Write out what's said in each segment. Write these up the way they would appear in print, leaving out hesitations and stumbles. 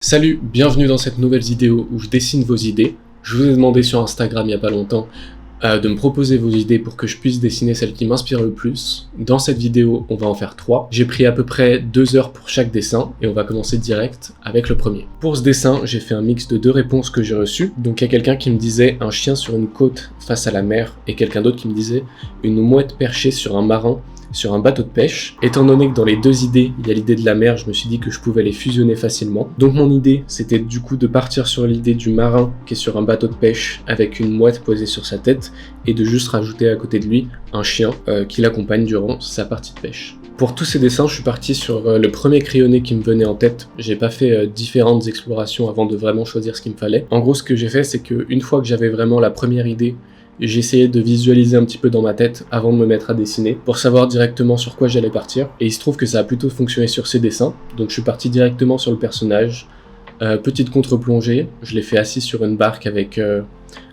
Salut, bienvenue dans cette nouvelle vidéo où je dessine vos idées. Je vous ai demandé sur Instagram il n'y a pas longtemps de me proposer vos idées pour que je puisse dessiner celles qui m'inspirent le plus. Dans cette vidéo, on va en faire 3. J'ai pris à peu près 2 heures pour chaque dessin et on va commencer direct avec le premier. Pour ce dessin, j'ai fait un mix de 2 réponses que j'ai reçues. Donc il y a quelqu'un qui me disait un chien sur une côte face à la mer et quelqu'un d'autre qui me disait une mouette perchée sur un marin sur un bateau de pêche. Étant donné que dans les deux idées, il y a l'idée de la mer, je me suis dit que je pouvais les fusionner facilement. Donc mon idée, c'était du coup de partir sur l'idée du marin qui est sur un bateau de pêche avec une mouette posée sur sa tête et de juste rajouter à côté de lui un chien qui l'accompagne durant sa partie de pêche. Pour tous ces dessins, je suis parti sur le premier crayonné qui me venait en tête. J'ai pas fait différentes explorations avant de vraiment choisir ce qu'il me fallait. En gros, ce que j'ai fait, c'est qu'une fois que j'avais vraiment la première idée, j'essayais de visualiser un petit peu dans ma tête avant de me mettre à dessiner pour savoir directement sur quoi j'allais partir. Et il se trouve que ça a plutôt fonctionné sur ces dessins. Donc je suis parti directement sur le personnage. Petite contre-plongée, je l'ai fait assis sur une barque avec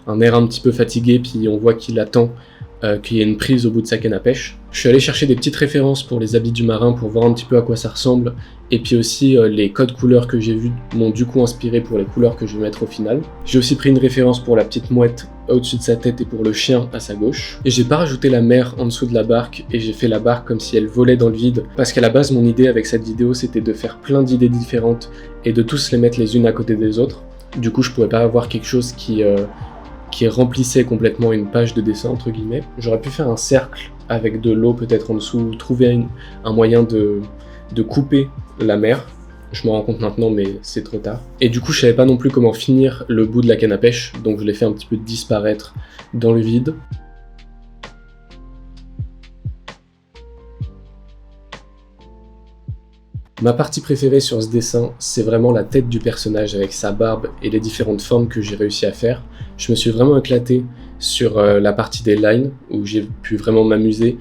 un air un petit peu fatigué, puis on voit qu'il attend qu'il y ait une prise au bout de sa canne à pêche. Je suis allé chercher des petites références pour les habits du marin pour voir un petit peu à quoi ça ressemble, et puis aussi les codes couleurs que j'ai vus m'ont du coup inspiré pour les couleurs que je vais mettre au final. J'ai aussi pris une référence pour la petite mouette au-dessus de sa tête et pour le chien à sa gauche. Et j'ai pas rajouté la mer en dessous de la barque et j'ai fait la barque comme si elle volait dans le vide, parce qu'à la base mon idée avec cette vidéo c'était de faire plein d'idées différentes et de tous les mettre les unes à côté des autres. Du coup je pouvais pas avoir quelque chose qui remplissait complètement une page de dessin entre guillemets. J'aurais pu faire un cercle avec de l'eau peut-être en dessous, trouver un moyen de couper la mer. Je me rends compte maintenant, mais c'est trop tard. Et du coup, je savais pas non plus comment finir le bout de la canne à pêche, donc je l'ai fait un petit peu disparaître dans le vide. Ma partie préférée sur ce dessin, c'est vraiment la tête du personnage avec sa barbe et les différentes formes que j'ai réussi à faire. Je me suis vraiment éclaté sur la partie des lines, où j'ai pu vraiment m'amuser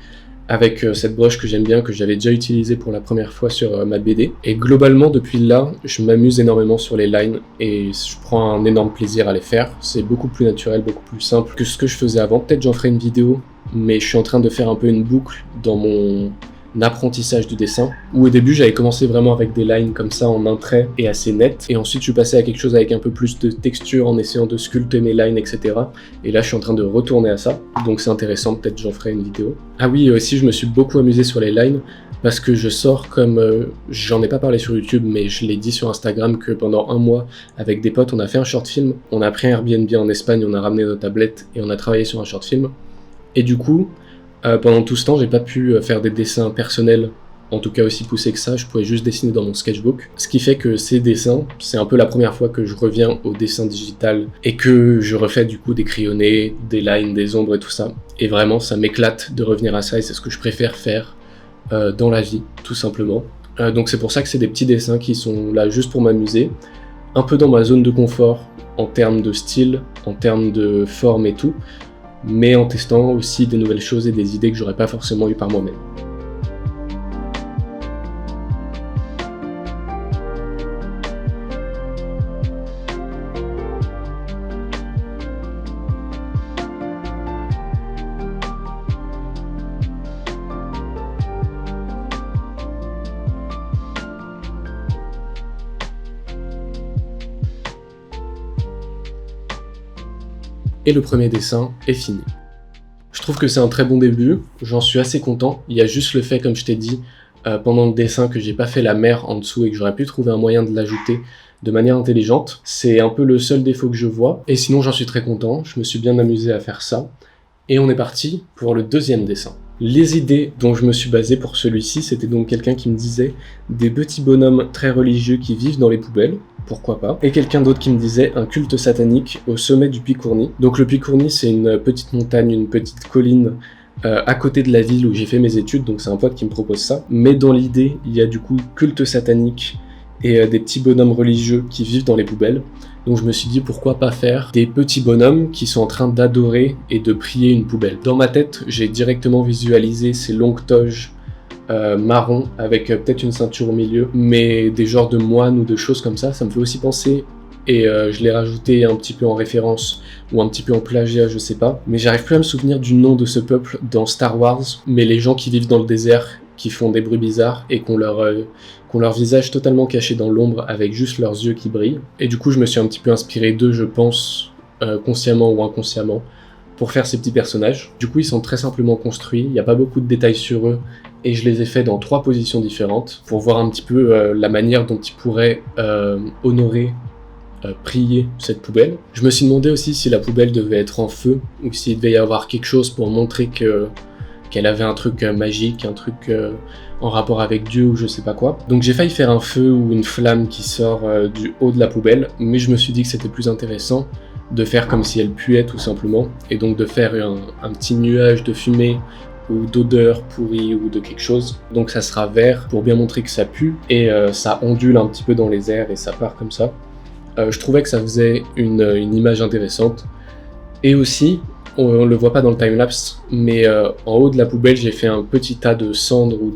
avec cette broche que j'aime bien, que j'avais déjà utilisée pour la première fois sur ma BD. Et globalement, depuis là, je m'amuse énormément sur les lines et je prends un énorme plaisir à les faire. C'est beaucoup plus naturel, beaucoup plus simple que ce que je faisais avant. Peut-être j'en ferai une vidéo, mais je suis en train de faire un peu une boucle dans mon apprentissage du dessin, où au début j'avais commencé vraiment avec des lines comme ça en un trait et assez net, et ensuite je suis passé à quelque chose avec un peu plus de texture en essayant de sculpter mes lines, etc. Et là je suis en train de retourner à ça, donc c'est intéressant, peut-être j'en ferai une vidéo. Ah oui, aussi je me suis beaucoup amusé sur les lines, parce que je sors comme... j'en ai pas parlé sur YouTube, mais je l'ai dit sur Instagram que pendant un mois, avec des potes, on a fait un short film, on a pris un Airbnb en Espagne, on a ramené nos tablettes et on a travaillé sur un short film, et du coup pendant tout ce temps, j'ai pas pu faire des dessins personnels, en tout cas aussi poussés que ça, je pouvais juste dessiner dans mon sketchbook. Ce qui fait que ces dessins, c'est un peu la première fois que je reviens au dessin digital et que je refais du coup des crayonnés, des lines, des ombres et tout ça. Et vraiment, ça m'éclate de revenir à ça et c'est ce que je préfère faire dans la vie, tout simplement. Donc c'est pour ça que c'est des petits dessins qui sont là juste pour m'amuser, un peu dans ma zone de confort en termes de style, en termes de forme et tout, mais en testant aussi des nouvelles choses et des idées que j'aurais pas forcément eues par moi-même. Et le premier dessin est fini. Je trouve que c'est un très bon début, j'en suis assez content. Il y a juste le fait, comme je t'ai dit, pendant le dessin, que j'ai pas fait la mer en dessous et que j'aurais pu trouver un moyen de l'ajouter de manière intelligente. C'est un peu le seul défaut que je vois. Et sinon, j'en suis très content, je me suis bien amusé à faire ça. Et on est parti pour le deuxième dessin. Les idées dont je me suis basé pour celui-ci, c'était donc quelqu'un qui me disait des petits bonhommes très religieux qui vivent dans les poubelles, pourquoi pas, et quelqu'un d'autre qui me disait un culte satanique au sommet du Puy Courny. Donc le Puy Courny, c'est une petite montagne, une petite colline à côté de la ville où j'ai fait mes études, donc c'est un pote qui me propose ça. Mais dans l'idée, il y a du coup culte satanique et des petits bonhommes religieux qui vivent dans les poubelles. Donc je me suis dit pourquoi pas faire des petits bonhommes qui sont en train d'adorer et de prier une poubelle. Dans ma tête, j'ai directement visualisé ces longues toges marron avec peut-être une ceinture au milieu, mais des genres de moines ou de choses comme ça me fait aussi penser, et je l'ai rajouté un petit peu en référence ou un petit peu en plagiat, je sais pas, mais j'arrive plus à me souvenir du nom de ce peuple dans Star Wars, mais les gens qui vivent dans le désert qui font des bruits bizarres et qui ont leur visage totalement caché dans l'ombre avec juste leurs yeux qui brillent. Et du coup, je me suis un petit peu inspiré d'eux, je pense, consciemment ou inconsciemment, pour faire ces petits personnages. Du coup, ils sont très simplement construits, il n'y a pas beaucoup de détails sur eux, et je les ai faits dans 3 positions différentes, pour voir un petit peu la manière dont ils pourraient honorer, prier cette poubelle. Je me suis demandé aussi si la poubelle devait être en feu, ou s'il devait y avoir quelque chose pour montrer qu'elle avait un truc magique, un truc en rapport avec Dieu ou je sais pas quoi. Donc j'ai failli faire un feu ou une flamme qui sort du haut de la poubelle, mais je me suis dit que c'était plus intéressant de faire comme si elle puait tout simplement, et donc de faire un petit nuage de fumée ou d'odeur pourrie ou de quelque chose. Donc ça sera vert pour bien montrer que ça pue, et ça ondule un petit peu dans les airs et ça part comme ça. Je trouvais que ça faisait une image intéressante. Et aussi, on le voit pas dans le timelapse, mais en haut de la poubelle, j'ai fait un petit tas de cendres ou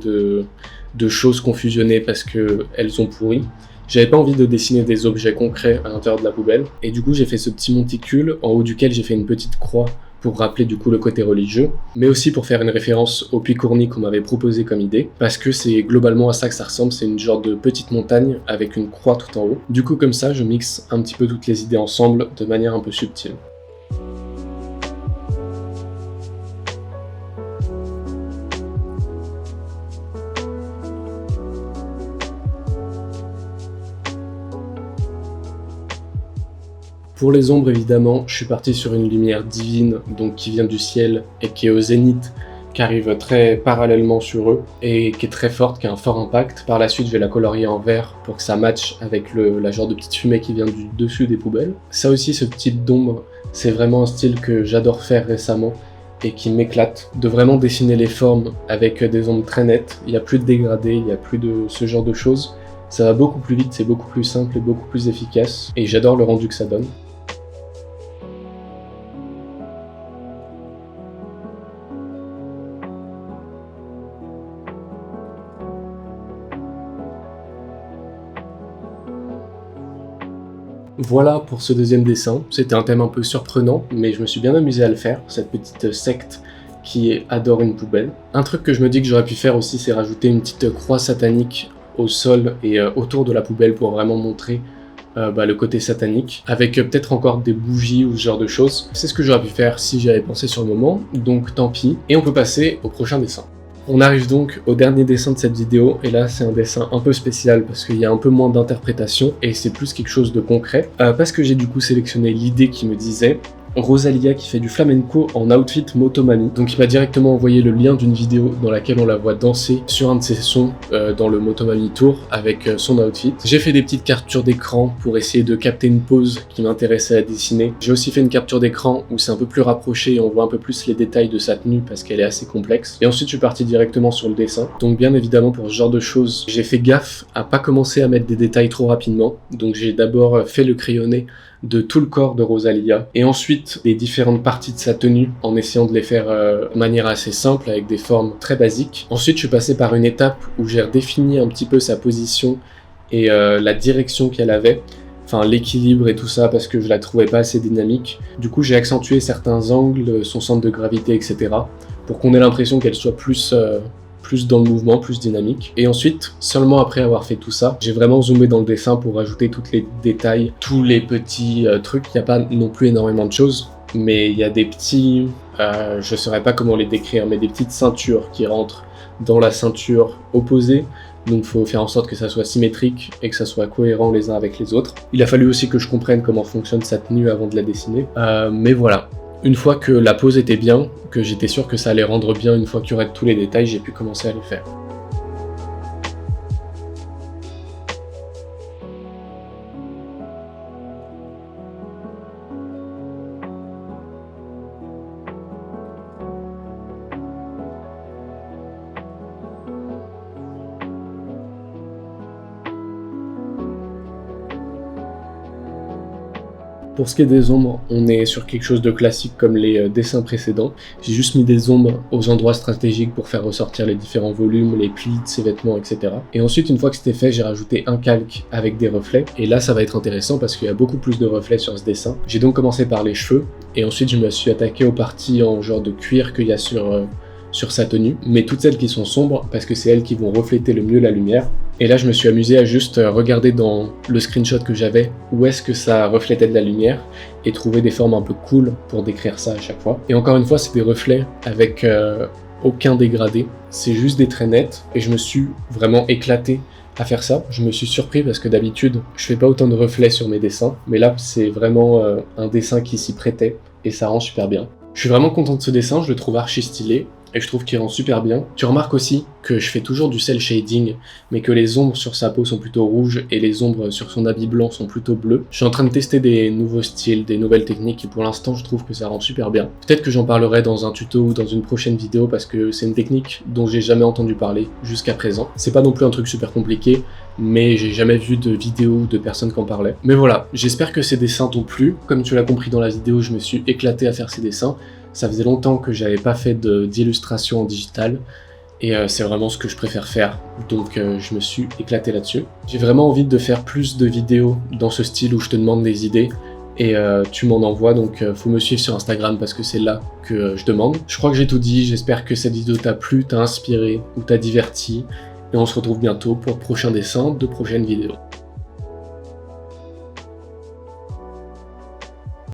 de choses confusionnées parce qu'elles ont pourri. J'avais pas envie de dessiner des objets concrets à l'intérieur de la poubelle, et du coup j'ai fait ce petit monticule en haut duquel j'ai fait une petite croix pour rappeler du coup le côté religieux, mais aussi pour faire une référence au puits Courny qu'on m'avait proposé comme idée, parce que c'est globalement à ça que ça ressemble, c'est une genre de petite montagne avec une croix tout en haut. Du coup comme ça je mixe un petit peu toutes les idées ensemble de manière un peu subtile. Pour les ombres, évidemment, je suis parti sur une lumière divine, donc qui vient du ciel et qui est au zénith, qui arrive très parallèlement sur eux et qui est très forte, qui a un fort impact. Par la suite, je vais la colorier en vert pour que ça matche avec la genre de petite fumée qui vient du dessus des poubelles. Ça aussi, ce type d'ombre, c'est vraiment un style que j'adore faire récemment et qui m'éclate, de vraiment dessiner les formes avec des ombres très nettes. Il n'y a plus de dégradés, il n'y a plus de ce genre de choses. Ça va beaucoup plus vite, c'est beaucoup plus simple et beaucoup plus efficace, et j'adore le rendu que ça donne. Voilà pour ce deuxième dessin, c'était un thème un peu surprenant, mais je me suis bien amusé à le faire, cette petite secte qui adore une poubelle. Un truc que je me dis que j'aurais pu faire aussi, c'est rajouter une petite croix satanique au sol et autour de la poubelle pour vraiment montrer le côté satanique, avec peut-être encore des bougies ou ce genre de choses. C'est ce que j'aurais pu faire si j'avais pensé sur le moment, donc tant pis. Et on peut passer au prochain dessin. On arrive donc au dernier dessin de cette vidéo, et là c'est un dessin un peu spécial parce qu'il y a un peu moins d'interprétation et c'est plus quelque chose de concret, parce que j'ai du coup sélectionné l'idée qui me disait Rosalia qui fait du flamenco en outfit Motomami. Donc il m'a directement envoyé le lien d'une vidéo dans laquelle on la voit danser sur un de ses sons dans le Motomami Tour avec son outfit. J'ai fait des petites captures d'écran pour essayer de capter une pose qui m'intéressait à dessiner. J'ai aussi fait une capture d'écran où c'est un peu plus rapproché et on voit un peu plus les détails de sa tenue parce qu'elle est assez complexe. Et ensuite je suis parti directement sur le dessin. Donc bien évidemment pour ce genre de choses, j'ai fait gaffe à pas commencer à mettre des détails trop rapidement. Donc j'ai d'abord fait le crayonné de tout le corps de Rosalia, et ensuite les différentes parties de sa tenue en essayant de les faire de manière assez simple avec des formes très basiques. Ensuite je suis passé par une étape où j'ai redéfini un petit peu sa position et la direction qu'elle avait, enfin l'équilibre et tout ça parce que je la trouvais pas assez dynamique. Du coup j'ai accentué certains angles, son centre de gravité, etc. pour qu'on ait l'impression qu'elle soit plus dans le mouvement, plus dynamique. Et ensuite, seulement après avoir fait tout ça, j'ai vraiment zoomé dans le dessin pour rajouter tous les détails, tous les petits trucs. Il n'y a pas non plus énormément de choses, mais il y a des petits, je saurais pas comment les décrire, mais des petites ceintures qui rentrent dans la ceinture opposée. Donc il faut faire en sorte que ça soit symétrique et que ça soit cohérent les uns avec les autres. Il a fallu aussi que je comprenne comment fonctionne sa tenue avant de la dessiner. Mais voilà. Une fois que la pose était bien, que j'étais sûr que ça allait rendre bien une fois qu'il y aurait tous les détails, j'ai pu commencer à les faire. Pour ce qui est des ombres, on est sur quelque chose de classique comme les dessins précédents. J'ai juste mis des ombres aux endroits stratégiques pour faire ressortir les différents volumes, les plis de ses vêtements, etc. Et ensuite, une fois que c'était fait, j'ai rajouté un calque avec des reflets. Et là, ça va être intéressant parce qu'il y a beaucoup plus de reflets sur ce dessin. J'ai donc commencé par les cheveux, et ensuite je me suis attaqué aux parties en genre de cuir qu'il y a sur sur sa tenue, mais toutes celles qui sont sombres parce que c'est elles qui vont refléter le mieux la lumière. Et là je me suis amusé à juste regarder dans le screenshot que j'avais où est-ce que ça reflétait de la lumière et trouver des formes un peu cool pour décrire ça à chaque fois. Et encore une fois c'est des reflets avec aucun dégradé, c'est juste des traits nets et je me suis vraiment éclaté à faire ça. Je me suis surpris parce que d'habitude je fais pas autant de reflets sur mes dessins, mais là c'est vraiment un dessin qui s'y prêtait et ça rend super bien. Je suis vraiment content de ce dessin, je le trouve archi stylé et je trouve qu'il rend super bien. Tu remarques aussi que je fais toujours du cel shading, mais que les ombres sur sa peau sont plutôt rouges et les ombres sur son habit blanc sont plutôt bleues. Je suis en train de tester des nouveaux styles, des nouvelles techniques et pour l'instant je trouve que ça rend super bien. Peut-être que j'en parlerai dans un tuto ou dans une prochaine vidéo parce que c'est une technique dont j'ai jamais entendu parler jusqu'à présent. C'est pas non plus un truc super compliqué, mais j'ai jamais vu de vidéo ou de personnes qui en parlaient. Mais voilà, j'espère que ces dessins t'ont plu. Comme tu l'as compris dans la vidéo, je me suis éclaté à faire ces dessins. Ça faisait longtemps que j'avais pas fait d'illustration en digital et c'est vraiment ce que je préfère faire, donc je me suis éclaté là-dessus. J'ai vraiment envie de faire plus de vidéos dans ce style où je te demande des idées et tu m'en envoies, donc faut me suivre sur Instagram parce que c'est là que je demande. Je crois que j'ai tout dit, j'espère que cette vidéo t'a plu, t'a inspiré ou t'a diverti et on se retrouve bientôt pour de prochains dessins, de prochaines vidéos.